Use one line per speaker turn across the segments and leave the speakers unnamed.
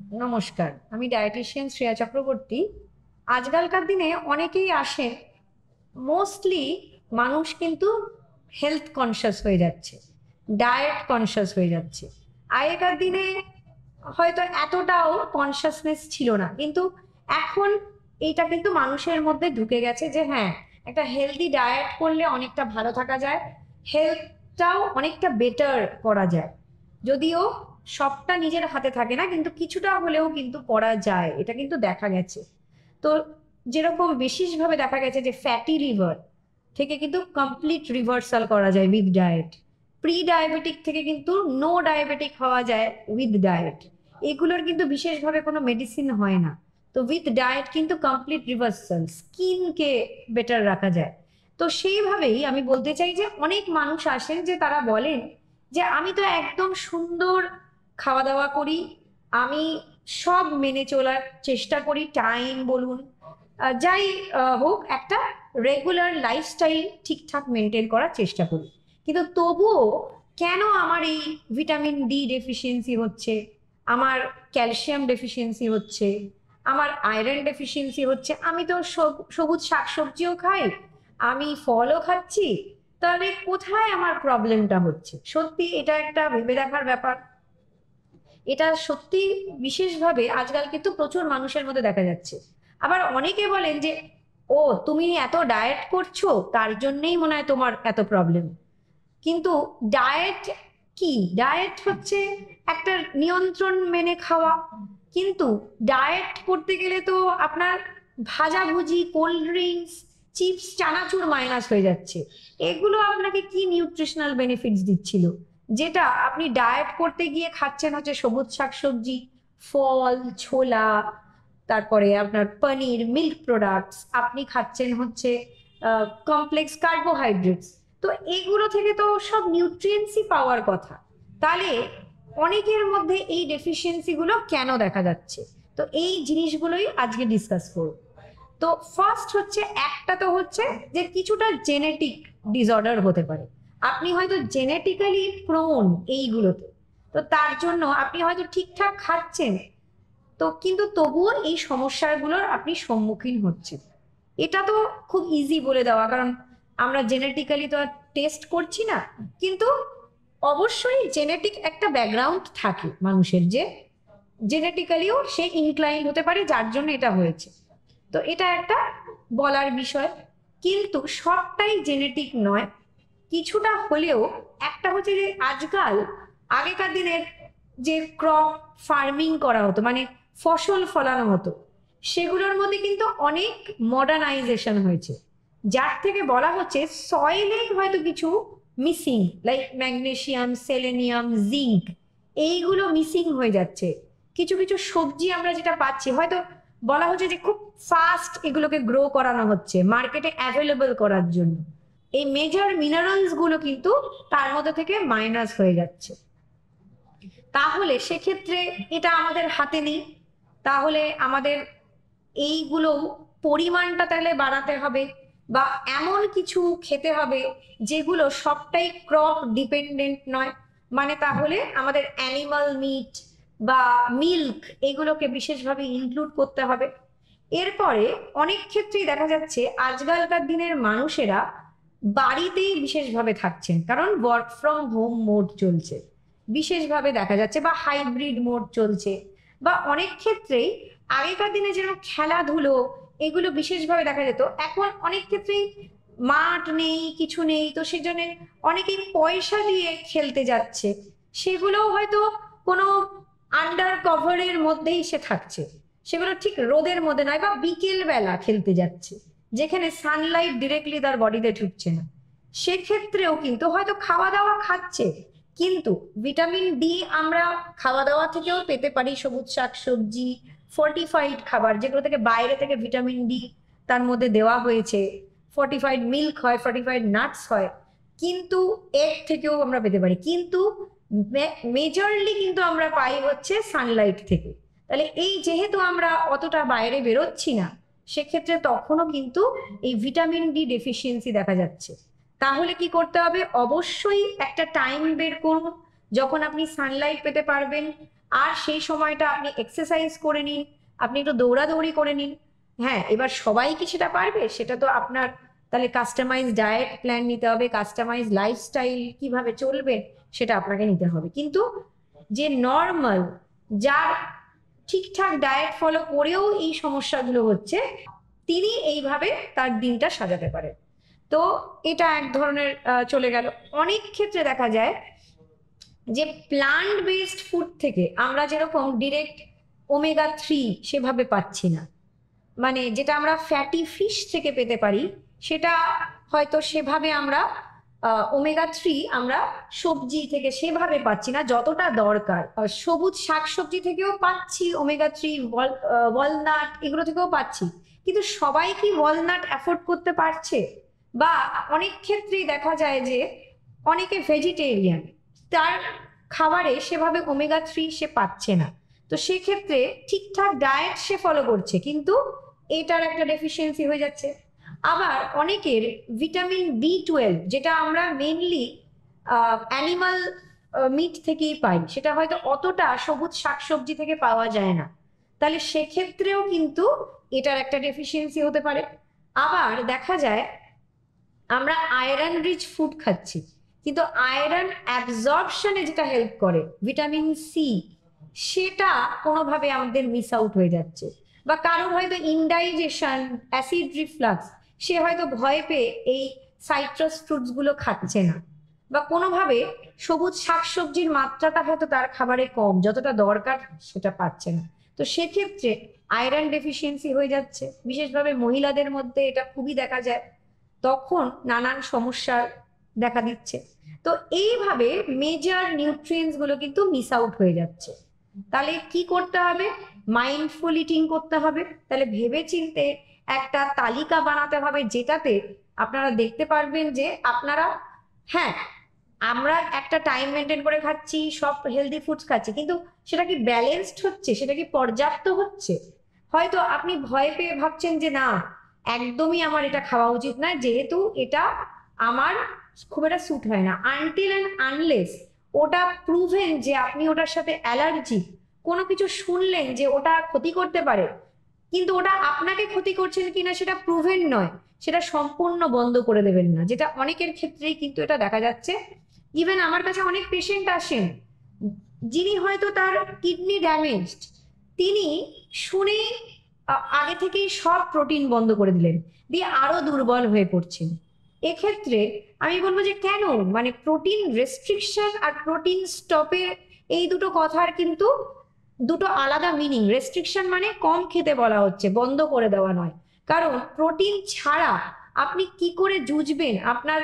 নমস্কার, আমি ডায়েটিশিয়ান শ্রেয়া চক্রবর্তী। আজকালকার দিনে অনেকেই আসেন, মোস্টলি মানুষ কিন্তু হেলথ কনসিয়াস হয়ে যাচ্ছে, ডায়েট কনসিয়াস হয়ে যাচ্ছে। আগেকার দিনে হয়তো এতটাও কনসিয়াসনেস ছিল না, কিন্তু এখন এইটা কিন্তু মানুষের মধ্যে ঢুকে গেছে যে হ্যাঁ, একটা হেলদি ডায়েট করলে অনেকটা ভালো থাকা যায়, হেলথটাও অনেকটা বেটার করা যায়। যদিও সবটা নিজের হাতে থাকে না, কিন্তু কিছুটা হলেও কিন্তু করা যায়, এটা কিন্তু দেখা গেছে। তো যেরকম বিশেষভাবে দেখা গেছে যে ফ্যাটি লিভার থেকে কিন্তু কমপ্লিট রিভার্সাল করা যায় উইথ ডায়েট। প্রি ডায়াবেটিক থেকে কিন্তু নো ডায়াবেটিক হওয়া যায় উইথ ডায়েট। এগুলোর কিন্তু বিশেষভাবে কোনো মেডিসিন হয় না। তো উইথ ডায়েট কিন্তু কমপ্লিট রিভার্সাল, স্কিনকে বেটার রাখা যায়। তো সেইভাবেই আমি বলতে চাই যে অনেক মানুষ আসেন যে তারা বলেন যে আমি তো একদম সুন্দর খাওয়া দাওয়া করি, আমি সব মেনে চলার চেষ্টা করি, টাইম বলুন যাই হোক, একটা রেগুলার লাইফস্টাইল ঠিকঠাক মেনটেন করার চেষ্টা করি, কিন্তু তবুও কেন আমার এই ভিটামিন ডি ডেফিসিয়েন্সি হচ্ছে, আমার ক্যালসিয়াম ডেফিসিয়েন্সি হচ্ছে, আমার আয়রন ডেফিসিয়েন্সি হচ্ছে, আমি তো সবুজ শাকসবজিও খাই, আমি ফলও খাচ্ছি, তাহলে কোথায় আমার প্রবলেমটা হচ্ছে? সত্যি এটা একটা ভেবে দেখার ব্যাপার। এটা সত্যি বিশেষভাবে আজকাল কিন্তু প্রচুর মানুষের মধ্যে দেখা যাচ্ছে। আবার অনেকে বলেন যে ও, তুমি এত ডায়েট করছো তার জন্যই মনে হয় তোমার এত প্রবলেম। কিন্তু ডায়েট কি? ডায়েট হচ্ছে একটা নিয়ন্ত্রণ মেনে খাওয়া। কিন্তু ডায়েট করতে গেলে তো আপনার ভাজাভুজি, কোল্ড ড্রিঙ্কস, চিপস, চানাচুর মাইনাস হয়ে যাচ্ছে। এগুলো আপনাকে কি নিউট্রিশনাল বেনিফিটস দিচ্ছিল? যেটা আপনি ডায়েট করতে গিয়ে খাচ্ছেন হচ্ছে সবুজ শাকসবজি, ফল, ছোলা, তারপরে আপনার পনির, মিল্ক প্রোডাক্টস, আপনি খাচ্ছেন হচ্ছে কমপ্লেক্স কার্বোহাইড্রেটস। তো এগুলো থেকে তো সব নিউট্রিয়েন্টসই পাওয়ার কথা। তাহলে অনেকের মধ্যে এই ডেফিসিয়েন্সি গুলো কেন দেখা যাচ্ছে? তো এই জিনিসগুলোই আজকে ডিসকাস করব। তো ফার্স্ট হচ্ছে, একটা তো হচ্ছে যে কিছুটা জেনেটিক ডিসঅর্ডার হতে পারে। আপনি হয়তো জেনেটিক্যালি প্রোন এইগুলোতে, তো তার জন্য আপনি হয়তো ঠিকঠাক খাচ্ছেন, তো কিন্তু তবুও এই সমস্যাগুলোর আপনি সম্মুখীন হচ্ছেন। এটা তো খুব ইজি বলে দেওয়া, কারণ আমরা জেনেটিক্যালি তো আর টেস্ট করছি না। কিন্তু অবশ্যই জেনেটিক একটা ব্যাকগ্রাউন্ড থাকে মানুষের, যে জেনেটিক্যালিও সে ইনক্লাইন হতে পারে, যার জন্য এটা হয়েছে। তো এটা একটা বলার বিষয়। কিন্তু সবটাই জেনেটিক নয়, কিছুটা হলেও। একটা হচ্ছে যে আজকাল, আগেকার দিনের যে ক্রপ ফার্মিং করা হতো, মানে ফসল ফলানো হতো, সেগুলোর মধ্যে কিন্তু অনেক মডার্নাইজেশন হয়েছে, যার থেকে বলা হচ্ছে সয়েলে হয়তো কিছু missing, like magnesium, selenium, zinc, এইগুলো মিসিং হয়ে যাচ্ছে। কিছু কিছু সবজি আমরা যেটা পাচ্ছি, হয়তো বলা হচ্ছে যে খুব ফাস্ট এগুলোকে গ্রো করানো হচ্ছে মার্কেটে অ্যাভেলেবল করার জন্য, এই মেজর মিনারেলস গুলো কিন্তু তার মধ্যে থেকে মাইনাস হয়ে যাচ্ছে। তাহলে সেক্ষেত্রে এটা আমাদের হাতে নেই। তাহলে আমাদের এইগুলো পরিমাণটা তাহলে বাড়াতে হবে, বা এমন কিছু খেতে হবে যেগুলো সবটাই ক্রপ ডিপেন্ডেন্ট নয়। মানে তাহলে আমাদের অ্যানিমাল মিট বা মিল্ক, এগুলোকে বিশেষভাবে ইনক্লুড করতে হবে। এরপরে অনেক ক্ষেত্রেই দেখা যাচ্ছে আজকালকার দিনের মানুষেরা বাড়িতেই বিশেষভাবে থাকছেন, কারণ ওয়ার্ক ফ্রম হোম মোড চলছে বিশেষভাবে দেখা যাচ্ছে, বা হাইব্রিড মোড চলছে। বা অনেক ক্ষেত্রেই আগেকার দিনে যেরকম খেলাধুলো, এগুলো বিশেষভাবে দেখা যেত, এখন অনেক ক্ষেত্রেই মাঠ নেই, কিছু নেই, তো সেজন্য অনেকেই পয়সা দিয়ে খেলতে যাচ্ছে। সেগুলোও হয়তো কোনো আন্ডার কভারের মধ্যেই সে থাকছে, সেগুলো ঠিক রোদের মধ্যে নয়, বা বিকেল বেলা খেলতে যাচ্ছে যেখানে সানলাইট ডিরেক্টলি তার বডিতে ঢুকছে না। সেক্ষেত্রেও কিন্তু হয়তো খাওয়া দাওয়া খাচ্ছে, কিন্তু ভিটামিন ডি আমরা খাওয়া দাওয়া থেকেও পেতে পারি, সবুজ শাকসবজি, ফর্টিফাইড খাবার যেগুলো থেকে বাইরে থেকে ভিটামিন ডি তার মধ্যে দেওয়া হয়েছে, ফর্টিফাইড মিল্ক হয়, ফর্টিফাইড নাটস হয়, কিন্তু এগ থেকেও আমরা পেতে পারি। কিন্তু মেজরলি কিন্তু আমরা পাই হচ্ছে সানলাইট থেকে। তাহলে এই যেহেতু আমরা অতটা বাইরে বেরোচ্ছি না, সেক্ষেত্রে তখনও কিন্তু এই ভিটামিন ডি ডেফিসিয়েন্সি দেখা যাচ্ছে। তাহলে কি করতে হবে? অবশ্যই একটা টাইম বের করুন যখন আপনি সানলাইট পেতে পারবেন, আর সেই সময়টা আপনি এক্সারসাইজ করে নিন, আপনি একটু দৌড়াদৌড়ি করে নিন। হ্যাঁ, এবার সবাই কি সেটা পারবে? সেটা তো আপনার তাহলে কাস্টমাইজ ডায়েট প্ল্যান নিতে হবে, কাস্টমাইজ লাইফস্টাইল কিভাবে চলবেন সেটা আপনাকে নিতে হবে। কিন্তু যে নর্মাল, যার ঠিকঠাক ডায়েট ফলো করেও এই সমস্যাগুলো হচ্ছে, তিনি এইভাবে তার দিনটা সাজাতে পারেন। তো এটা এক ধরনের চলে গেল। অনেক ক্ষেত্রে দেখা যায় যে প্লান্ট বেসড ফুড থেকে আমরা যেরকম ডিরেক্ট ওমেগা-3 সেভাবে পাচ্ছি না, মানে যেটা আমরা ফ্যাটি ফিশ থেকে পেতে পারি, সেটা হয়তো সেভাবে আমরা ওমেগা-3 আমরা সবজি থেকে সেভাবে পাচ্ছি না যতটা দরকার। সবুজ শাকসবজি থেকেও পাচ্ছি ওমেগা-3, ওয়ালনাট এগুলো থেকেও পাচ্ছি, কিন্তু সবাই কি ওয়ালনাট অ্যাফোর্ড করতে পারছে? বা অনেক ক্ষেত্রেই দেখা যায় যে অনেকে ভেজিটেরিয়ান, তার খাবারে সেভাবে ওমেগা-3 সে পাচ্ছে না। তো সেক্ষেত্রে ঠিকঠাক ডায়েট সে ফলো করছে, কিন্তু এটার একটা ডেফিসিয়েন্সি হয়ে যাচ্ছে। আবার অনেকের ভিটামিন বি12, যেটা আমরা মেইনলি অ্যানিমাল মিট থেকেই পাই, সেটা হয়তো অতটা সবুজ শাকসবজি থেকে পাওয়া যায় না, তাহলে সেক্ষেত্রেও কিন্তু এটার একটা ডেফিসিয়েন্সি হতে পারে। আবার দেখা যায় আমরা আয়রন রিচ ফুড খাচ্ছি, কিন্তু আয়রন অ্যাবজর্পশনে যেটা হেল্প করে ভিটামিন সি, সেটা কোনোভাবে আমাদের মিস আউট হয়ে যাচ্ছে। বা কারোর হয়তো ইনডাইজেশন, অ্যাসিড রিফ্লাক্স, সে হয়তো ভয় পেয়ে এই সাইট্রাস ফ্রুটস গুলো খাচ্ছে না, বা কোনোভাবে সবুজ শাকসবজির মাত্রাটা হয়তো তার খাবারে কম, যতটা দরকার সেটা পাচ্ছে না। তো সেক্ষেত্রে আয়রন ডেফিসিয়েন্সি হয়ে যাচ্ছে, বিশেষভাবে মহিলাদের মধ্যে এটা খুবই দেখা যায়, তখন নানান সমস্যা দেখা দিচ্ছে। তো এইভাবে মেজর নিউট্রিয়েন্টস গুলো কিন্তু মিস আউট হয়ে যাচ্ছে। তাহলে কি করতে হবে? মাইন্ডফুল ইটিং করতে হবে। তাহলে ভেবে চিন্তে একটা তালিকা বানাতে হবে, যেটাতে আপনারা দেখতে পারবেন যে আপনারা, হ্যাঁ, আমরা একটা টাইম মেনটেন করে খাচ্ছি, সব হেলদি ফুডস খাচ্ছি, কিন্তু সেটা কি ব্যালেন্সড হচ্ছে? সেটা কি পর্যাপ্ত হচ্ছে? হয়তো আপনি ভয় পেয়ে ভাবছেন যে না, একদমই আমার এটা খাওয়া উচিত না, যেহেতু এটা আমার খুব একটা স্যুট হয় না। আনটিল অ্যান্ড আনলেস ওটা প্রুভেন যে আপনি ওটার সাথে অ্যালার্জি, কোনো কিছু শুনলেন যে ওটা ক্ষতি করতে পারে, কিন্তু ওটা আপনাকে ক্ষতি করছেন কিনা সেটা প্রুভেন নয়, সেটা সম্পূর্ণ বন্ধ করে দেবেন না, যেটা অনেকের ক্ষেত্রেই কিন্তু এটা দেখা যাচ্ছে। ইভেন আমার কাছে অনেক পেশেন্ট আসেন যিনি হয়তো তার কিডনি ড্যামেজড, তিনি শুনে আগে থেকেই সব প্রোটিন বন্ধ করে দিলেন, দিয়ে আরো দুর্বল হয়ে পড়ছেন। এক্ষেত্রে আমি বলবো যে কেন, মানে প্রোটিন রেস্ট্রিকশন আর প্রোটিন স্টপের এই দুটো কথার কিন্তু দুটো আলাদা মিনিং। রেস্ট্রিকশন মানে কম খেতে বলা হচ্ছে, বন্ধ করে দেওয়া নয়। কারণ প্রোটিন ছাড়া আপনি কি করে জুঝবেন? আপনার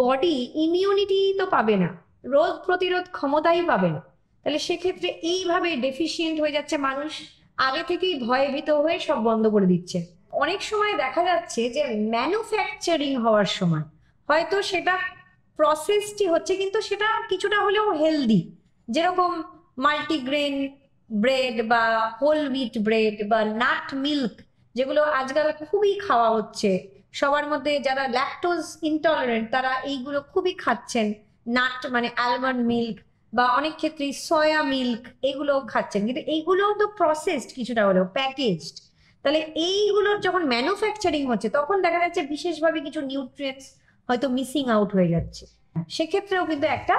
বডি ইমিউনিটি তো পাবে না, রোগ প্রতিরোধ ক্ষমতাই পাবে না। তাহলে সেক্ষেত্রে এইভাবে ডেফিসিয়েন্ট হয়ে যাচ্ছে মানুষ, আগে থেকেই ভয়ভীত হয়ে সব বন্ধ করে দিচ্ছে। অনেক সময় দেখা যাচ্ছে যে ম্যানুফ্যাকচারিং হওয়ার সময় হয়তো সেটা প্রসেসটি হচ্ছে, কিন্তু সেটা কিছুটা হলেও হেলদি, যেরকম মাল্টিগ্রেন ব্রেড বা হোল হুইট ব্রেড বা নাট মিল্ক, যেগুলো আজকাল খুবই খাওয়া হচ্ছে। সবার মধ্যে যারা ল্যাকটোজ ইনটলারেন্ট তারা এইগুলো খুবই খাচ্ছেন, নাট মানে অ্যালমন্ড মিল্ক, বা অনেক ক্ষেত্রে সয়া মিল্ক, এগুলো খাচ্ছেন, কিন্তু এইগুলোও তো প্রসেসড, কিছুটা হলেও প্যাকেজড। তাহলে এইগুলোর যখন ম্যানুফ্যাকচারিং হচ্ছে, তখন দেখা যাচ্ছে বিশেষভাবে কিছু নিউট্রিয়েন্টস হয়তো মিসিং আউট হয়ে যাচ্ছে, সেক্ষেত্রেও কিন্তু একটা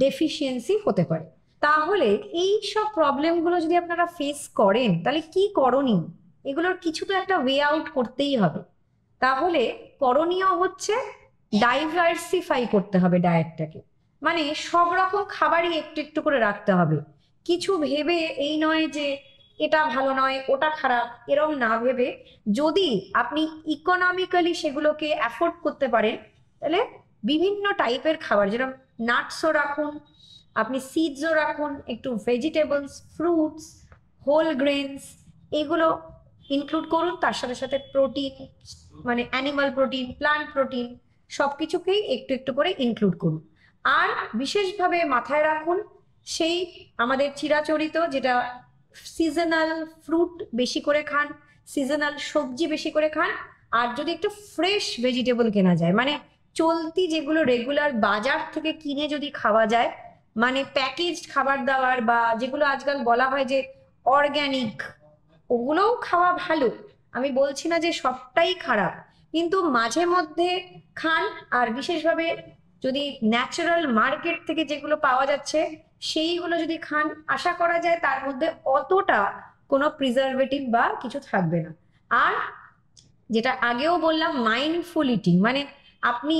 ডেফিসিয়েন্সি হতে পারে। তাহলে এই সব প্রবলেমগুলো যদি আপনারা ফেস করেন, তাহলে কি করণীয়? এগুলোর কিছু তো একটা ওয়ে আউট করতেই হবে। তাহলে করণীয় হচ্ছে ডাইভার্সিফাই করতে হবে ডায়েটটাকে, মানে সব রকম খাবারই একটু একটু করে রাখতে হবে। কিছু ভেবে এই নয় যে এটা ভালো নয় ওটা খারাপ, এরকম না ভেবে যদি আপনি ইকোনমিক্যালি সেগুলোকে অ্যাফোর্ড করতে পারেন, তাহলে বিভিন্ন টাইপের খাবার, যেরকম নাটসও রাখুন, আপনি সিডসও রাখুন, একটু ভেজিটেবলস, ফ্রুটস, হোল গ্রেনস, এগুলো ইনক্লুড করুন। তার সাথে সাথে প্রোটিন, মানে অ্যানিমাল প্রোটিন, প্লান্ট প্রোটিন, সবকিছুকেই একটু একটু করে ইনক্লুড করুন। আর বিশেষভাবে মাথায় রাখুন সেই আমাদের চিরাচরিত যেটা সিজনাল ফ্রুট বেশি করে খান, সিজনাল সবজি বেশি করে খান, আর যদি একটু ফ্রেশ ভেজিটেবল কেনা যায়, মানে চলতি যেগুলো রেগুলার বাজার থেকে কিনে যদি খাওয়া যায়, মানে প্যাকেজড খাবার দাবার বা যেগুলো আজকাল বলা হয় যে অর্গ্যানিক, ওগুলোও খাওয়া ভালো, আমি বলছি না যে সবটাই খারাপ, কিন্তু মাঝে মধ্যে খান। আর বিশেষভাবে যদি ন্যাচারাল মার্কেট থেকে যেগুলো পাওয়া যাচ্ছে সেইগুলো যদি খান, আশা করা যায় তার মধ্যে অতটা কোনো প্রিজারভেটিভ বা কিছু থাকবে না। আর যেটা আগেও বললাম, মাইন্ডফুল ইটিং, মানে আপনি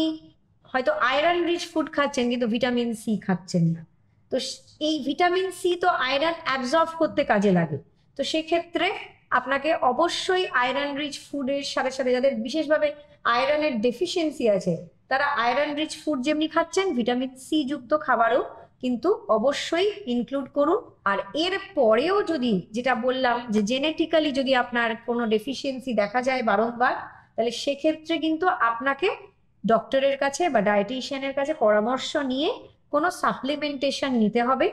হয়তো আয়রন রিচ ফুড খাচ্ছেন কিন্তু ভিটামিন সি খাচ্ছেন না। তো এই ভিটামিন সি তো আয়রন অ্যাবজর্ব করতে কাজে লাগে। তো সেক্ষেত্রে আপনাকে অবশ্যই আয়রন রিচ ফুডের সাথে সাথে, যাদের বিশেষভাবে আয়রনের ডেফিসিয়েন্সি আছে, তারা আয়রন রিচ ফুড যেমনি খাচ্ছেন, ভিটামিন সি যুক্ত খাবারও কিন্তু অবশ্যই ইনক্লুড করুন। আর এর পরেও যদি, যেটা বললাম যে জেনেটিক্যালি যদি আপনার কোনো ডেফিসিয়েন্সি দেখা যায় বারংবার, তাহলে সেক্ষেত্রে কিন্তু আপনাকে ডক্টরের কাছে বা ডায়েটিশিয়ানের কাছে পরামর্শ নিয়ে কোনো সাপ্লিমেন্টেশন নিতে হবে,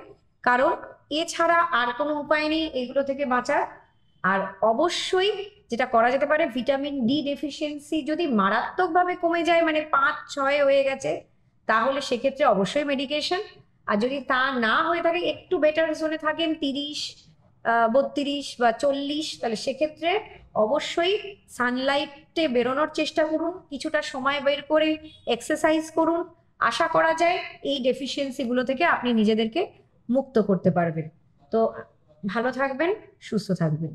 কারণ এছাড়া আর কোনো উপায় নেই এগুলো থেকে বাঁচার। আর অবশ্যই যেটা করা যেতে পারে, ভিটামিন ডি ডেফিসিয়েন্সি যদি মারাত্মকভাবে কমে যায়, মানে 5-6 হয়ে গেছে, তাহলে সেক্ষেত্রে অবশ্যই মেডিকেশন। আর যদি তা না হয়ে থাকে, একটু বেটার জোনে থাকেন, 30, 32 বা 40, তাহলে সেক্ষেত্রে অবশ্যই সানলাইটে বেরোনোর চেষ্টা করুন, কিছুটা সময় বের করে এক্সারসাইজ করুন। আশা করা যায় এই ডেফিসিয়েন্সি গুলো থেকে আপনি নিজেদেরকে মুক্ত করতে পারবেন। তো ভালো থাকবেন, সুস্থ থাকবেন।